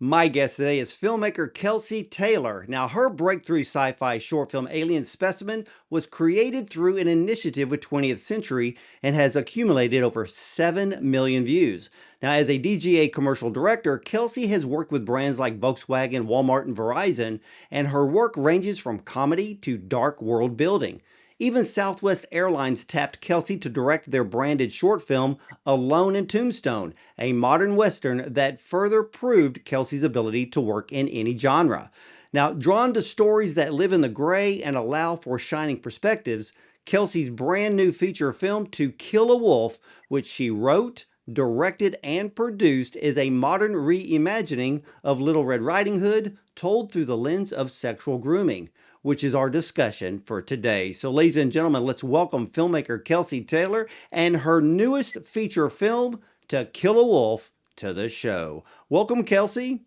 My guest today is filmmaker Kelsey Taylor. Now, her breakthrough sci fi short film Alien Specimen was created through an initiative with 20th Century and has accumulated over 7 million views. Now, as a DGA commercial director, Kelsey has worked with brands like Volkswagen, Walmart, and Verizon, and her work ranges from comedy to dark world building. Even Southwest Airlines tapped Kelsey to direct their branded short film, Alone in Tombstone, a modern Western that further proved Kelsey's ability to work in any genre. Now, drawn to stories that live in the gray and allow for shining perspectives, Kelsey's brand new feature film, To Kill a Wolf, which she wrote, directed, and produced, is a modern reimagining of Little Red Riding Hood told through the lens of sexual grooming, which is our discussion for today. So, ladies and gentlemen, let's welcome filmmaker Kelsey Taylor and her newest feature film, To Kill a Wolf, to the show. Welcome, Kelsey.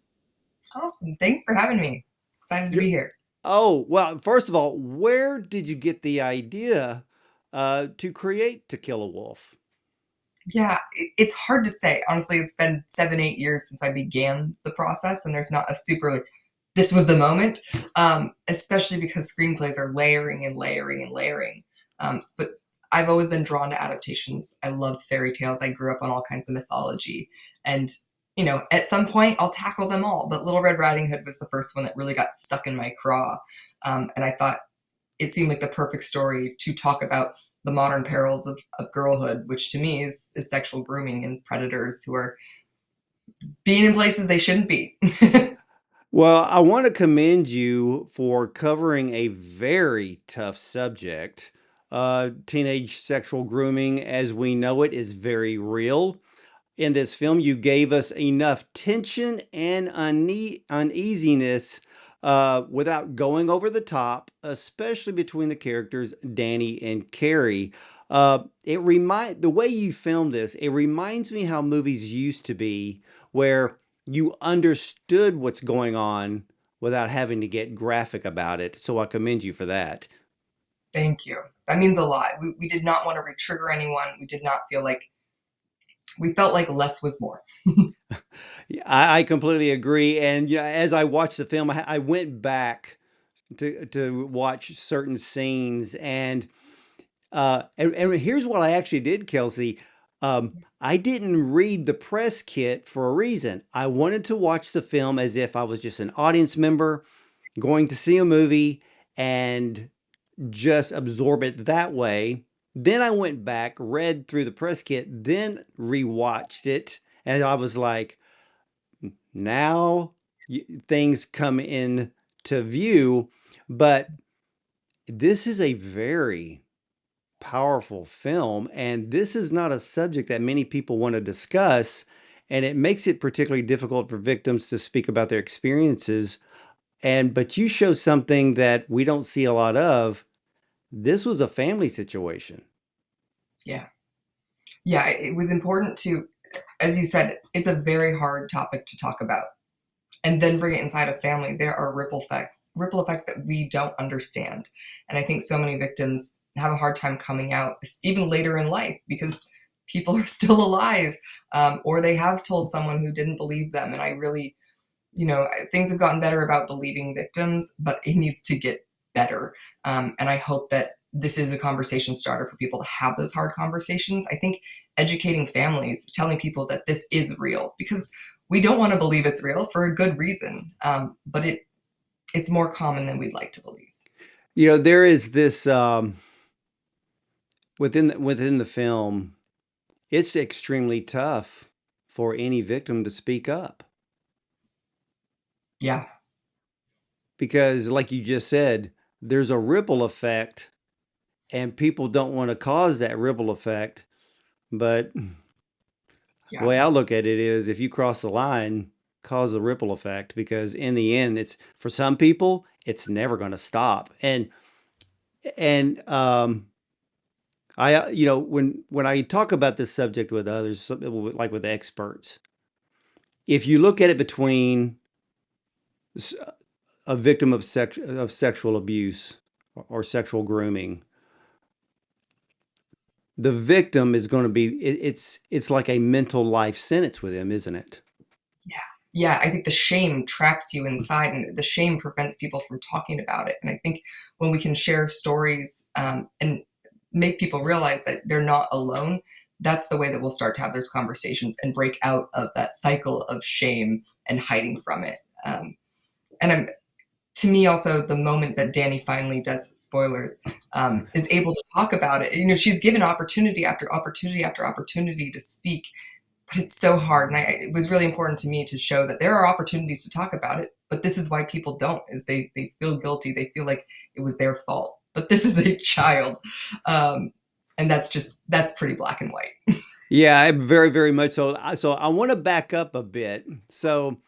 Awesome. Thanks for having me. Excited to You're, be here. oh, well, first of all, where did you get the idea to create To Kill a Wolf? Yeah, it's hard to say. Honestly, it's been 7, 8 years since I began the process, and there's not a super like, this was the moment, especially because screenplays are layering and layering and layering. But I've always been drawn to adaptations. I love fairy tales. I grew up on all kinds of mythology. And, at some point I'll tackle them all. But Little Red Riding Hood was the first one that really got stuck in my craw. And I thought, it seemed like the perfect story to talk about the modern perils of girlhood, which to me is sexual grooming and predators who are being in places they shouldn't be. Well, I want to commend you for covering a very tough subject. Teenage sexual grooming, as we know it, is very real. In this film, you gave us enough tension and uneasiness without going over the top, especially between the characters Danny and Carrie. The way you filmed this, it reminds me how movies used to be, where you understood what's going on without having to get graphic about it. So I commend you for that. Thank you. That means a lot. We did not want to re-trigger anyone. We did not feel like we felt like less was more. Yeah, I completely agree. And yeah, as I watched the film, I went back to watch certain scenes, and here's what I actually did, Kelsey. I didn't read the press kit for a reason. I wanted to watch the film as if I was just an audience member going to see a movie and just absorb it that way. Then I went back, read through the press kit, then rewatched it, and I was like, now things come in to view. But this is a very powerful film, and this is not a subject that many people want to discuss, and it makes it particularly difficult for victims to speak about their experiences. And but you show something that we don't see a lot of. This was a family situation. Yeah. Yeah, it was important to, as you said, it's a very hard topic to talk about. And then bring it inside a family. There are ripple effects that we don't understand. And I think so many victims have a hard time coming out, even later in life, because people are still alive, or they have told someone who didn't believe them. And I really, things have gotten better about believing victims, but it needs to get better. And I hope that this is a conversation starter for people to have those hard conversations. I think educating families, telling people that this is real, because we don't want to believe it's real for a good reason, but it's more common than we'd like to believe. There is this within the film. It's extremely tough for any victim to speak up Yeah, because, like you just said, there's a ripple effect, and people don't want to cause that ripple effect. But the yeah, way I look at it is, if you cross the line, cause a ripple effect, because in the end, it's for some people, it's never going to stop. And when I talk about this subject with others, like with experts, if you look at it between a victim of sexual abuse or sexual grooming, the victim is going to be it's like a mental life sentence with him, isn't it? yeah. yeah, I think the shame traps you inside, and the shame prevents people from talking about it. And I think when we can share stories, and make people realize that they're not alone, that's the way that we'll start to have those conversations and break out of that cycle of shame and hiding from it. And I'm To me also, the moment that Danny finally does, spoilers, is able to talk about it. You know, she's given opportunity after opportunity after opportunity to speak, but it's so hard. And it was really important to me to show that there are opportunities to talk about it, but this is why people don't, is they feel guilty. They feel like it was their fault, but this is a child. Um, and that's pretty black and white. Yeah, very, very much so. So I want to back up a bit. So,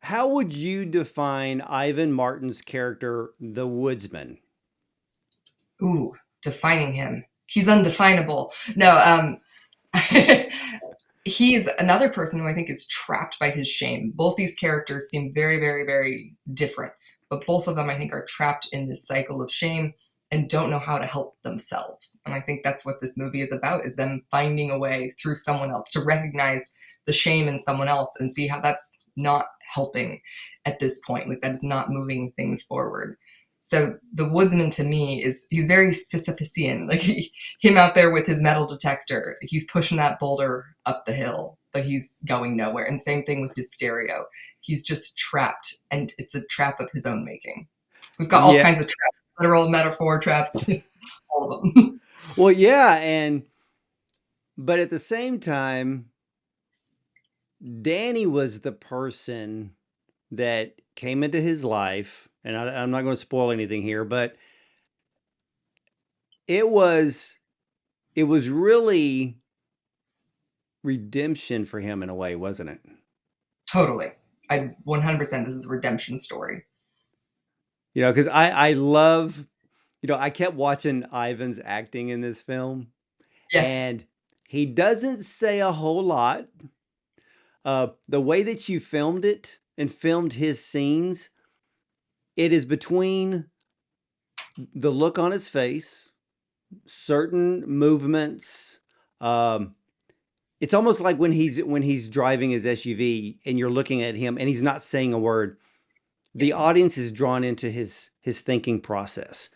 how would you define Ivan Martin's character, the woodsman? Ooh, defining him. He's undefinable. No, he's another person who I think is trapped by his shame. Both these characters seem very, very, very different, but both of them I think are trapped in this cycle of shame and don't know how to help themselves. And I think that's what this movie is about, is them finding a way through someone else to recognize the shame in someone else and see how that's not helping at this point. Like, that is not moving things forward. So the woodsman to me is, he's very Sisyphusian. Like, him out there with his metal detector, he's pushing that boulder up the hill, but he's going nowhere. And same thing with his stereo. He's just trapped, and it's a trap of his own making. We've got all Yeah. kinds of traps, literal metaphor traps, all of them. Well, yeah, and but at the same time, Danny was the person that came into his life, and I'm not going to spoil anything here, but it was it was really redemption for him in a way, wasn't it? Totally. I 100%, this is a redemption story. You know, because I love, you know, I kept watching Ivan's acting in this film, Yeah. and he doesn't say a whole lot. The way that you filmed it and filmed his scenes, it is between the look on his face, certain movements. Um, it's almost like when he's driving his SUV and you're looking at him and he's not saying a word. The audience is drawn into his thinking process.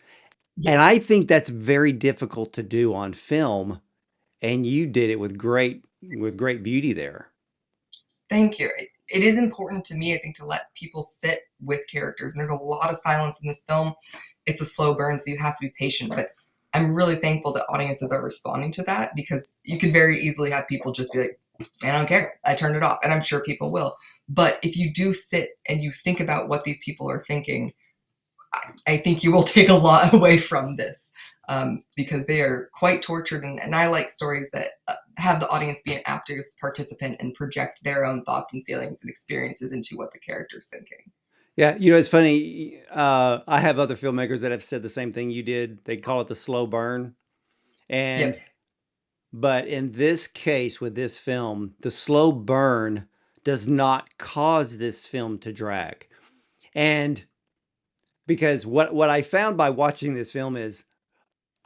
Yeah. And I think that's very difficult to do on film, and you did it with great beauty there. Thank you. It is important to me, I think, to let people sit with characters. And there's a lot of silence in this film. It's a slow burn, so you have to be patient. But I'm really thankful that audiences are responding to that, because you could very easily have people just be like, I don't care, I turned it off. And I'm sure people will. But if you do sit and you think about what these people are thinking, I think you will take a lot away from this, because they are quite tortured. And I like stories that have the audience be an active participant and project their own thoughts and feelings and experiences into what the character's thinking. Yeah, you know, it's funny. I have other filmmakers that have said the same thing you did. They call it the slow burn. And, Yep. but in this case with this film, the slow burn does not cause this film to drag. And because what I found by watching this film is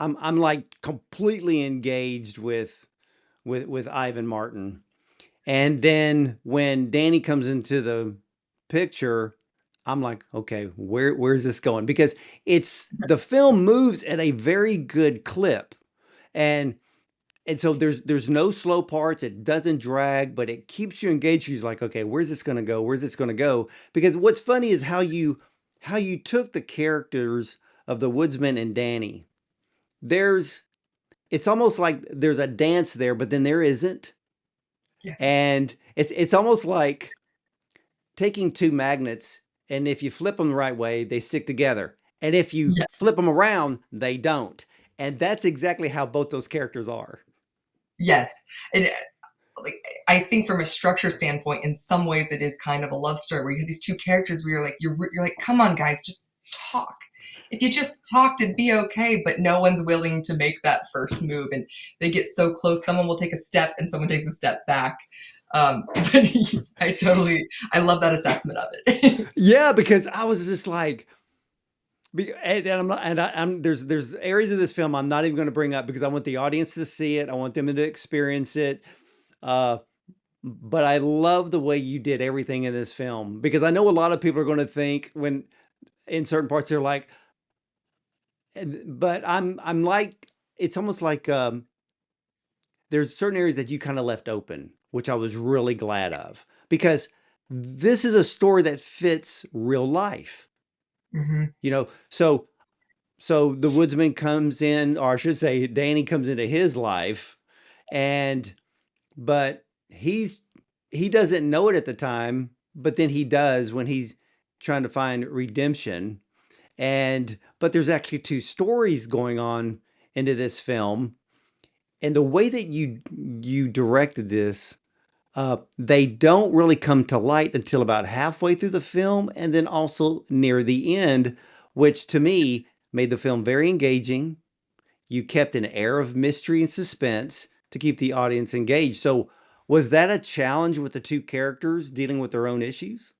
I'm like completely engaged with Ivan Martin. And then when Danny comes into the picture, I'm like, okay, where's this going? Because it's the film moves at a very good clip. And so there's no slow parts. It doesn't drag, but it keeps you engaged. You're like, okay, where's this gonna go? Where's this gonna go? Because what's funny is how you took the characters of the woodsman and Danny. There's it's almost like there's a dance there, but then there isn't. Yeah. And it's almost like taking two magnets, and if you flip them the right way, they stick together. And if you Yeah. flip them around, they don't. And that's exactly how both those characters are. Yes. It, like, I think from a structure standpoint, in some ways, it is kind of a love story where you have these two characters where you're like, come on, guys, just talk. If you just talked, it'd be okay. But no one's willing to make that first move, and they get so close. Someone will take a step, and someone takes a step back. But I love that assessment of it. Yeah, because I was just like, and I'm not, and I'm there's areas of this film I'm not even going to bring up because I want the audience to see it. I want them to experience it. Uh, but I love the way you did everything in this film because I know a lot of people are going to think when in certain parts they're like, but I'm like it's almost like there's certain areas that you kind of left open, which I was really glad of because this is a story that fits real life. Hmm. You know, so the woodsman comes in, or I should say, Danny comes into his life, and but he doesn't know it at the time, but then he does when he's trying to find redemption. And but there's actually two stories going on into this film, and the way that you directed this, they don't really come to light until about halfway through the film, and then also near the end, which to me made the film very engaging. You kept an air of mystery and suspense to keep the audience engaged. So, was that a challenge with the two characters dealing with their own issues?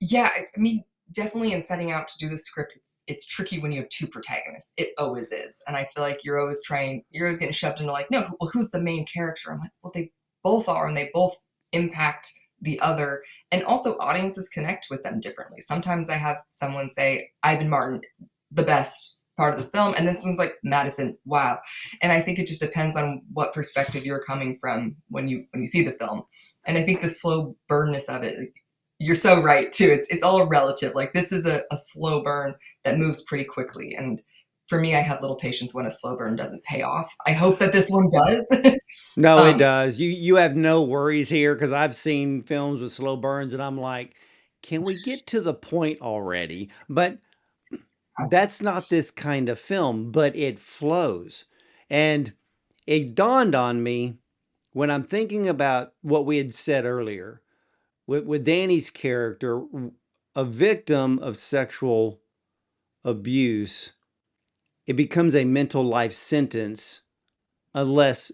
Yeah, I mean, definitely in setting out to do the script, it's tricky when you have two protagonists. It always is, and I feel like you're always getting shoved into like, no, well, who's the main character? I'm like, well, they both are, and they both impact the other, and also audiences connect with them differently. Sometimes I have someone say, Ivan Martin, the best part of this film, and then someone's like, Madison, wow. And I think it just depends on what perspective you're coming from when you see the film. And I think the slow burnness of it, like, you're so right too. It's all relative. Like this is a slow burn that moves pretty quickly. And for me, I have little patience when a slow burn doesn't pay off. I hope that this one does. No, it um, does. You have no worries here because I've seen films with slow burns, and I'm like, can we get to the point already? But that's not this kind of film, but it flows. And it dawned on me when I'm thinking about what we had said earlier with Danny's character, a victim of sexual abuse, it becomes a mental life sentence unless,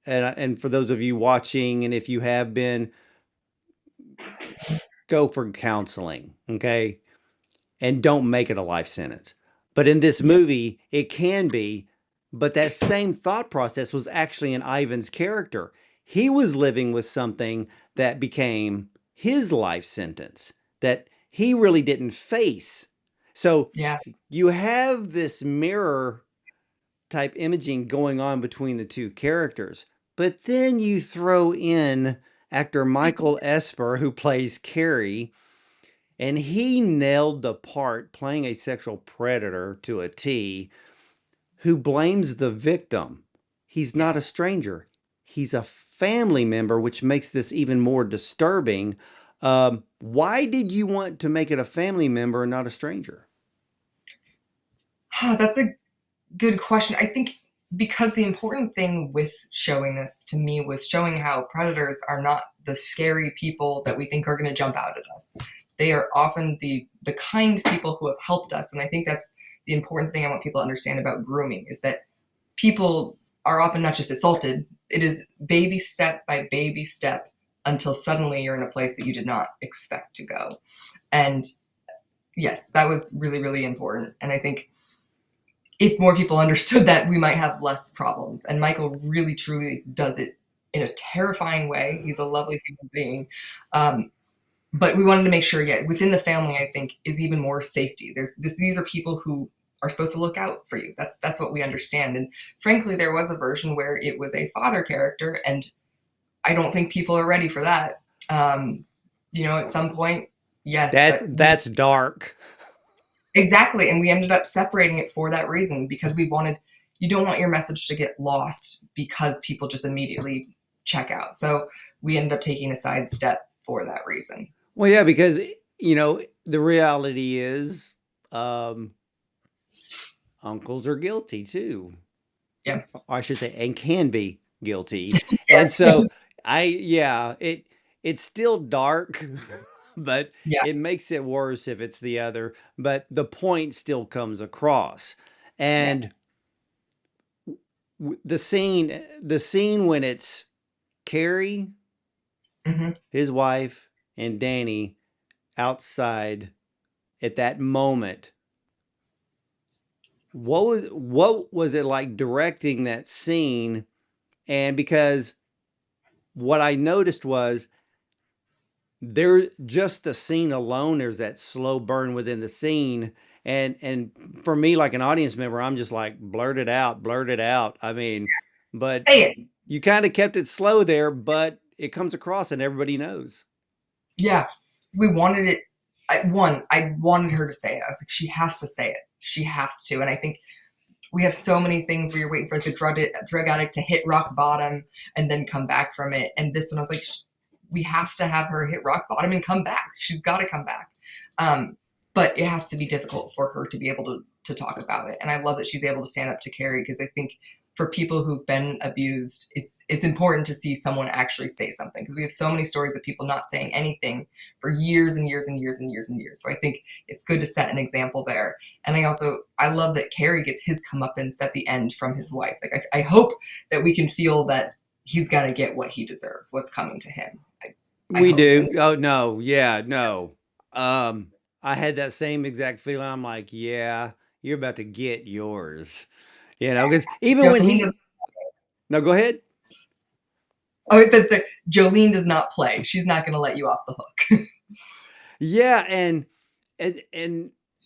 and for those of you watching, and if you have been, go for counseling, okay? And don't make it a life sentence. But in this yeah, movie, it can be. But that same thought process was actually in Ivan's character. He was living with something that became his life sentence that he really didn't face. So yeah, you have this mirror type imaging going on between the two characters. But then you throw in actor Michael Esper, who plays Carrie, and he nailed the part playing a sexual predator to a T who blames the victim. He's not yeah. a stranger, he's a family member, which makes this even more disturbing. Why did you want to make it a family member and not a stranger? That's a good question. I think because the important thing with showing this to me was showing how predators are not the scary people that we think are going to jump out at us. They are often the kind people who have helped us, and I think that's the important thing I want people to understand about grooming is that people are often not just assaulted. It is baby step by baby step until suddenly you're in a place that you did not expect to go. And yes, that was really, really important. And I think if more people understood that, we might have less problems. And Michael really, truly does it in a terrifying way. He's a lovely human being. Um, but we wanted to make sure, yeah, within the family, I think, is even more safety. These are people who are supposed to look out for you. That's what we understand. And frankly, there was a version where it was a father character, and I don't think people are ready for that. At some point, yes, but That's dark. exactly. And we ended up separating it for that reason because you don't want your message to get lost because people just immediately check out. So we ended up taking a side step for that reason. Well, yeah, because the reality is, um, uncles are guilty too. Yeah. Or I should say, and can be guilty. And so Yes. yeah, it's still dark, but Yeah. it makes it worse if it's the other. But the point still comes across. Yeah. And the scene when it's Carrie, Hmm. his wife, and Danny outside at that moment, what was it like directing that scene? And because what I noticed was there, just the scene alone, there's that slow burn within the scene. And for me, like an audience member, I'm just like, blurt it out, blurt it out. I mean, but Say it. you kind of kept it slow there, but it comes across and everybody knows. Yeah, we wanted it. I wanted her to say it. I was like, she has to say it. She has to. And I think we have so many things where you're waiting for the drug addict to hit rock bottom and then come back from it. And this one, I was like, we have to have her hit rock bottom and come back. She's got to come back. But it has to be difficult for her to be able to talk about it. And I love that she's able to stand up to Carrie, because I think for people who've been abused, it's important to see someone actually say something, because we have so many stories of people not saying anything for years and years and years and years and years. So I think it's good to set an example there. And I love that Carrie gets his comeuppance at the end from his wife. Like I hope that we can feel that he's got to get what he deserves, what's coming to him. I We hope. do. And Oh no, yeah, no. Um, I had that same exact feeling. I'm like, yeah, you're about to get yours. Because even when Jolene he, does. no, go ahead. I always said, so Jolene does not play. She's not going to let you off the hook. Yeah, and and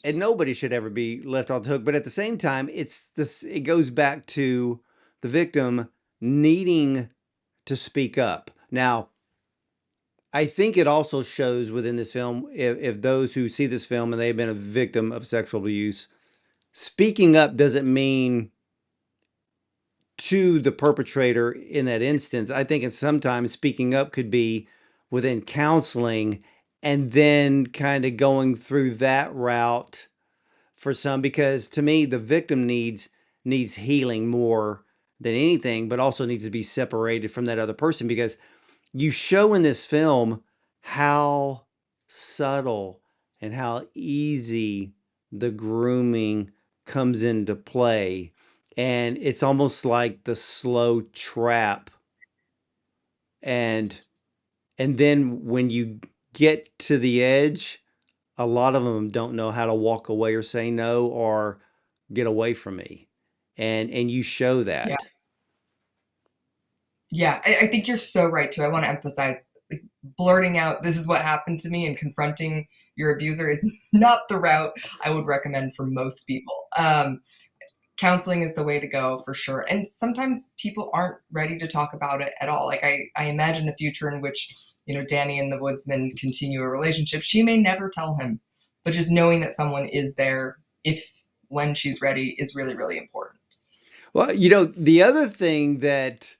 and nobody should ever be left off the hook. But at the same time, it's this. It goes back to the victim needing to speak up. Now, I think it also shows within this film, if those who see this film and they've been a victim of sexual abuse, speaking up doesn't mean to the perpetrator in that instance. I think it's sometimes speaking up could be within counseling and then kind of going through that route for some, because to me the victim needs healing more than anything, but also needs to be separated from that other person, because you show in this film how subtle and how easy the grooming comes into play. And it's almost like the slow trap. And and then when you get to the edge, a lot of them don't know how to walk away or say no or get away from me. And you show Yeah. that. Yeah. I think you're so right too. I want to emphasize, like, blurting out, this is what happened to me, and confronting your abuser is not the route I would recommend for most people. Counseling is the way to go for sure. And sometimes people aren't ready to talk about it at all. Like I imagine a future in which, Danny and the woodsman continue a relationship. She may never tell him, but just knowing that someone is there, if when she's ready, is really, really important. Well, the other thing that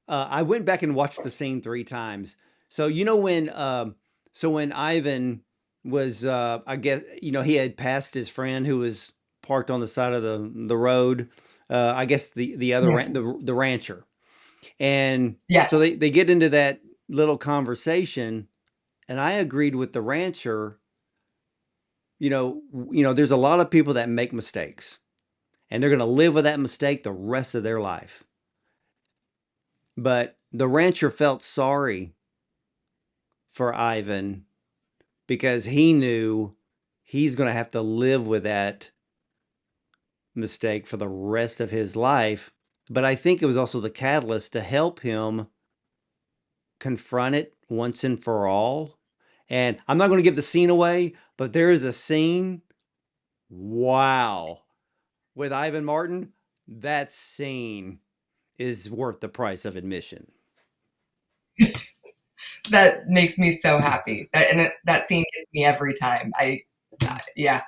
I went back and watched the scene 3 times. So when Ivan was, I guess he had passed his friend who was parked on the side of the road. I guess the other Yeah. the rancher, and Yeah. so they get into that little conversation, and I agreed with the rancher. There's a lot of people that make mistakes, and they're going to live with that mistake the rest of their life. But the rancher felt sorry for Ivan because he knew he's going to have to live with that mistake for the rest of his life. But I think it was also the catalyst to help him confront it once and for all. And I'm not going to give the scene away, but there is a scene, wow, with Ivan Martin. That scene is worth the price of admission. That makes me so happy. That scene gets me every time. Yeah,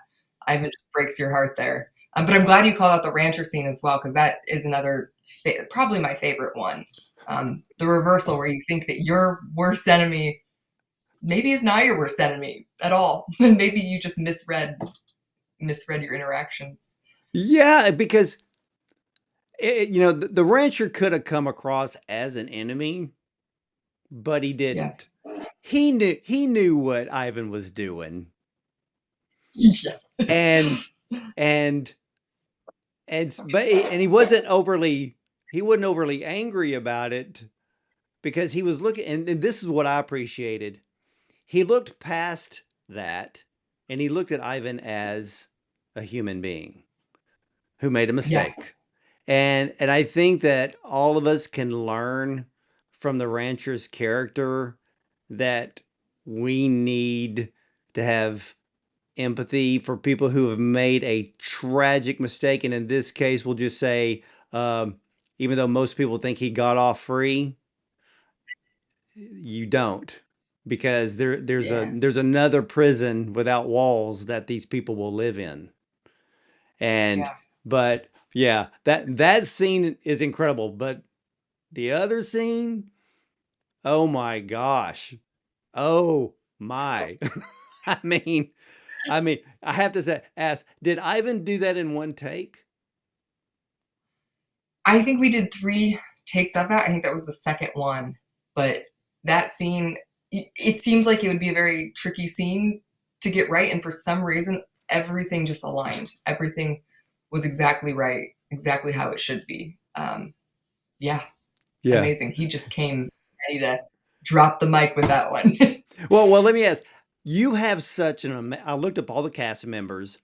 Ivan just breaks your heart there. But I'm glad you called out the rancher scene as well, because that is another, probably my favorite one. The reversal where you think that your worst enemy maybe is not your worst enemy at all, and maybe you just misread your interactions. Yeah, because the rancher could have come across as an enemy, but he Yeah. didn't. He knew what Ivan was doing, Yeah. and and and he wasn't overly angry about it, because he was looking, and this is what I appreciated. He looked past that, and he looked at Ivan as a human being who made a Yeah. mistake. And I think that all of us can learn from the rancher's character that we need to have empathy for people who have made a tragic mistake. And in this case, we'll just say, um, even though most people think he got off free, you don't, because Yeah. there's another prison without walls that these people will live in. And Yeah. but yeah, that scene is incredible. But the other scene, oh my gosh. Oh my. I mean, I have to say, ask, did Ivan do that in one take? I think we did 3 takes of that. I think that was the second one, but that scene, it seems like it would be a very tricky scene to get right, and for some reason, everything just aligned. Everything was exactly right, exactly how it should be. Yeah, Yeah. amazing. He just came ready to drop the mic with that one. Well, let me ask. You have such I looked up all the cast members.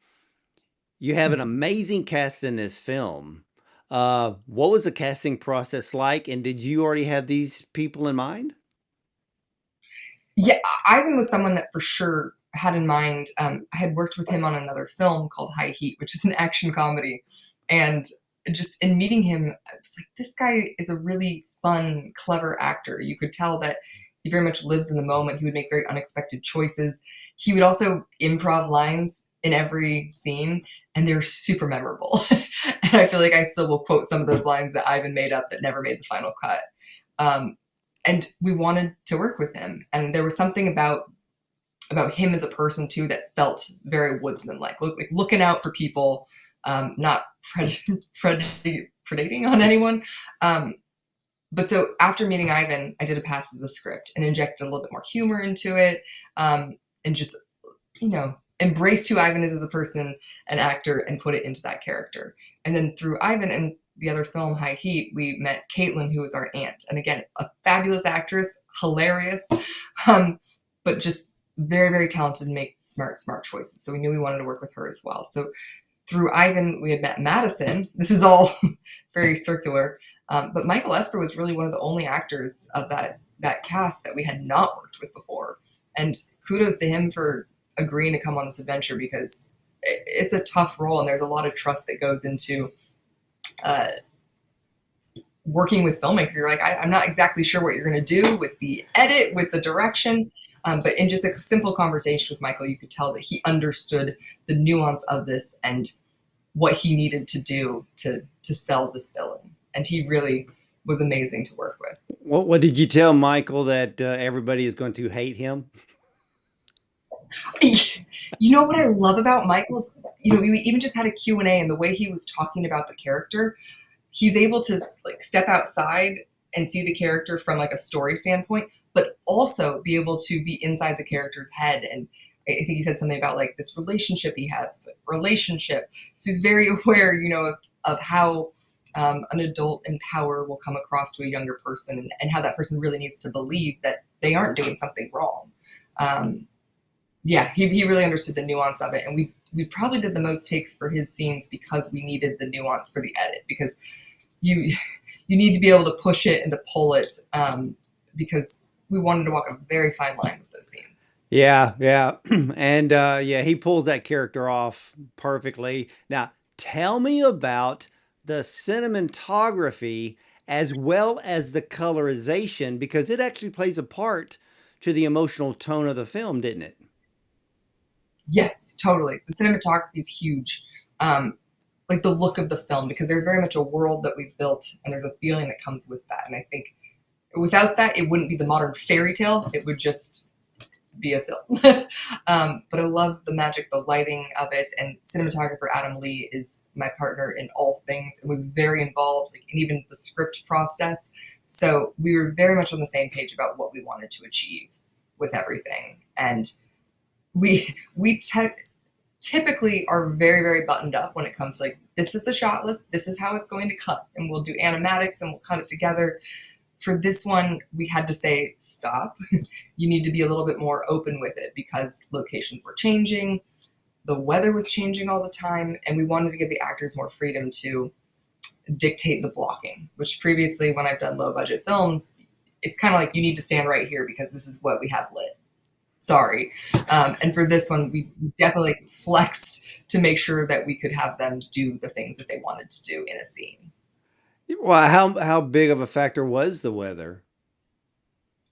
You have an amazing cast in this film. What was the casting process like, and did you already have these people in mind? Yeah, Ivan was someone that for sure had in mind. I had worked with him on another film called High Heat, which is an action comedy. And just in meeting him, I was like, this guy is a really fun, clever actor. You could tell that he very much lives in the moment. He would make very unexpected choices. He would also improv lines in every scene, and they're super memorable. And I feel like I still will quote some of those lines that Ivan made up that never made the final cut. Um, and we wanted to work with him, and there was something about him as a person too that felt very woodsman like looking out for people, not predating on anyone. But so after meeting Ivan, I did a pass of the script and injected a little bit more humor into it, and just, embraced who Ivan is as a person, an actor, and put it into that character. And then through Ivan and the other film, High Heat, we met Caitlin, who was our aunt. And again, a fabulous actress, hilarious, but just very, very talented and make smart choices. So we knew we wanted to work with her as well. So through Ivan, we had met Madison. This is all very circular. But Michael Esper was really one of the only actors of that cast that we had not worked with before. And kudos to him for agreeing to come on this adventure, because it's a tough role and there's a lot of trust that goes into uh, working with filmmakers. You're like, I'm not exactly sure what you're going to do with the edit, with the direction. But in just a simple conversation with Michael, you could tell that he understood the nuance of this and what he needed to do to sell this villain. And he really was amazing to work with. What did you tell Michael that everybody is going to hate him? You know what I love about Michael is, we even just had a Q&A, and the way he was talking about the character, he's able to like step outside and see the character from like a story standpoint, but also be able to be inside the character's head. And I think he said something about like this relationship he has. It's a relationship. So he's very aware, of how an adult in power will come across to a younger person, and how that person really needs to believe that they aren't doing something wrong. Um, yeah, he really understood the nuance of it. And we probably did the most takes for his scenes because we needed the nuance for the edit, because you you need to be able to push it and to pull it, because we wanted to walk a very fine line with those scenes. Yeah, yeah. And yeah, he pulls that character off perfectly. Now, tell me about the cinematography as well as the colorization, because it actually plays a part to the emotional tone of the film, didn't it? Yes, totally. The cinematography is huge. Like the look of the film, because there's very much a world that we've built, and there's a feeling that comes with that. And I think without that, it wouldn't be the modern fairy tale. It would just be a film. But I love the magic, the lighting of it. And cinematographer Adam Lee is my partner in all things. It was very involved, like, in even the script process. So we were very much on the same page about what we wanted to achieve with everything. And we typically are very, very buttoned up when it comes to like, this is the shot list, this is how it's going to cut, and we'll do animatics and we'll cut it together. For this one, we had to say, stop. You need to be a little bit more open with it, because locations were changing, the weather was changing all the time, and we wanted to give the actors more freedom to dictate the blocking, which previously, when I've done low budget films, it's kind of like, you need to stand right here because this is what we have lit. Sorry. And for this one, we definitely flexed to make sure that we could have them do the things that they wanted to do in a scene. Well, how big of a factor was the weather?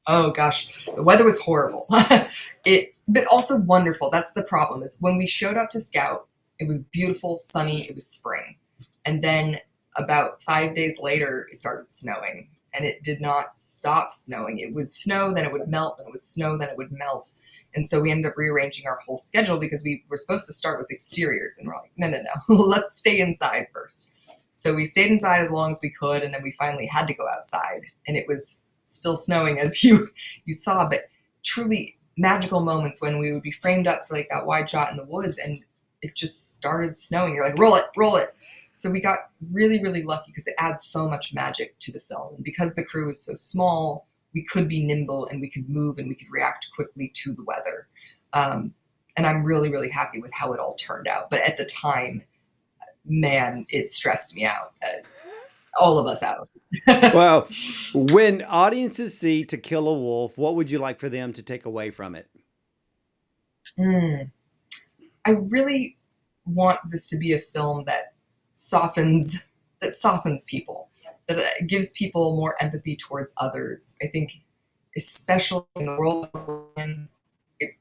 Oh gosh, the weather was horrible. But also wonderful. That's the problem, is when we showed up to scout, it was beautiful, sunny, it was spring. And then about 5 days later, it started snowing, and it did not stop snowing. It would snow, then it would melt, then it would snow, then it would melt. And so we ended up rearranging our whole schedule because we were supposed to start with exteriors, and we're like, no, no, no, let's stay inside first. So we stayed inside as long as we could, and then we finally had to go outside, and it was still snowing, as you saw, but truly magical moments when we would be framed up for like that wide shot in the woods, and it just started snowing. You're like, roll it, roll it. So we got really, really lucky because it adds so much magic to the film. And because the crew was so small, we could be nimble and we could move and we could react quickly to the weather. And I'm really, really happy with how it all turned out. But at the time, man, it stressed me out, all of us out. Well, when audiences see To Kill a Wolf, what would you like for them to take away from it? Mm. I really want this to be a film that softens people, that gives people more empathy towards others. I think, especially in the world we're in,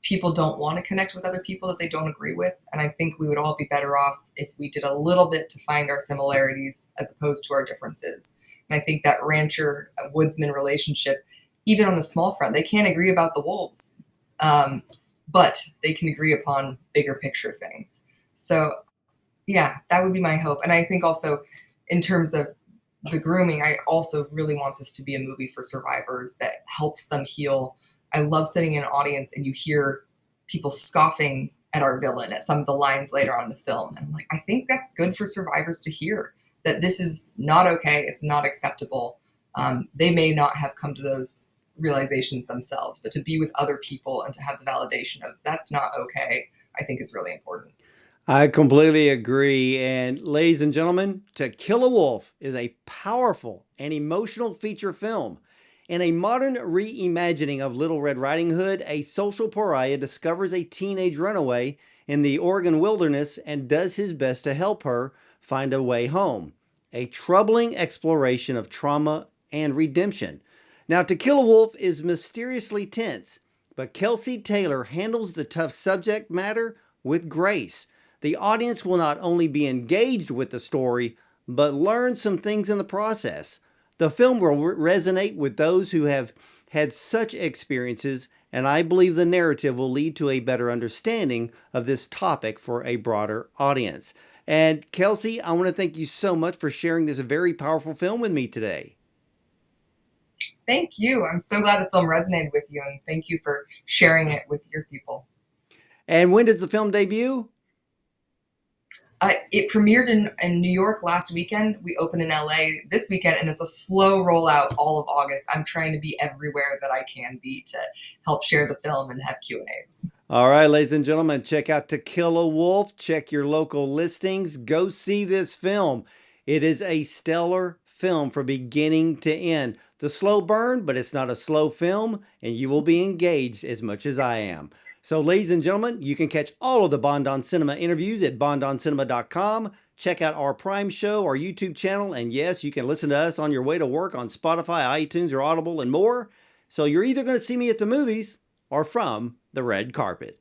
people don't want to connect with other people that they don't agree with, and I think we would all be better off if we did a little bit to find our similarities as opposed to our differences. And I think that rancher woodsman relationship, even on the small front, they can't agree about the wolves, um, but they can agree upon bigger picture things. So yeah, that would be my hope. And I think also, in terms of the grooming, I also really want this to be a movie for survivors that helps them heal. I love sitting in an audience and you hear people scoffing at our villain at some of the lines later on in the film. And I'm like, I think that's good for survivors to hear, that this is not okay. It's not acceptable. They may not have come to those realizations themselves, but to be with other people and to have the validation of that's not okay, I think is really important. I completely agree. And ladies and gentlemen, To Kill a Wolf is a powerful and emotional feature film. In a modern reimagining of Little Red Riding Hood, a social pariah discovers a teenage runaway in the Oregon wilderness and does his best to help her find a way home. A troubling exploration of trauma and redemption. Now, To Kill a Wolf is mysteriously tense, but Kelsey Taylor handles the tough subject matter with grace. The audience will not only be engaged with the story, but learn some things in the process. The film will resonate with those who have had such experiences, and I believe the narrative will lead to a better understanding of this topic for a broader audience. And Kelsey, I want to thank you so much for sharing this very powerful film with me today. Thank you. I'm so glad the film resonated with you, and thank you for sharing it with your people. And when does the film debut? It premiered in New York last weekend. We open in LA this weekend, and it's a slow rollout all of August. I'm trying to be everywhere that I can be to help share the film and have Q&As. All right, ladies and gentlemen, check out To Kill a Wolf. Check your local listings. Go see this film. It is a stellar film from beginning to end. The slow burn, but it's not a slow film, and you will be engaged as much as I am. So, ladies and gentlemen, you can catch all of the Bond on Cinema interviews at bondoncinema.com. Check out our Prime show, our YouTube channel, and yes, you can listen to us on your way to work on Spotify, iTunes, or Audible, and more. So, you're either going to see me at the movies or from the red carpet.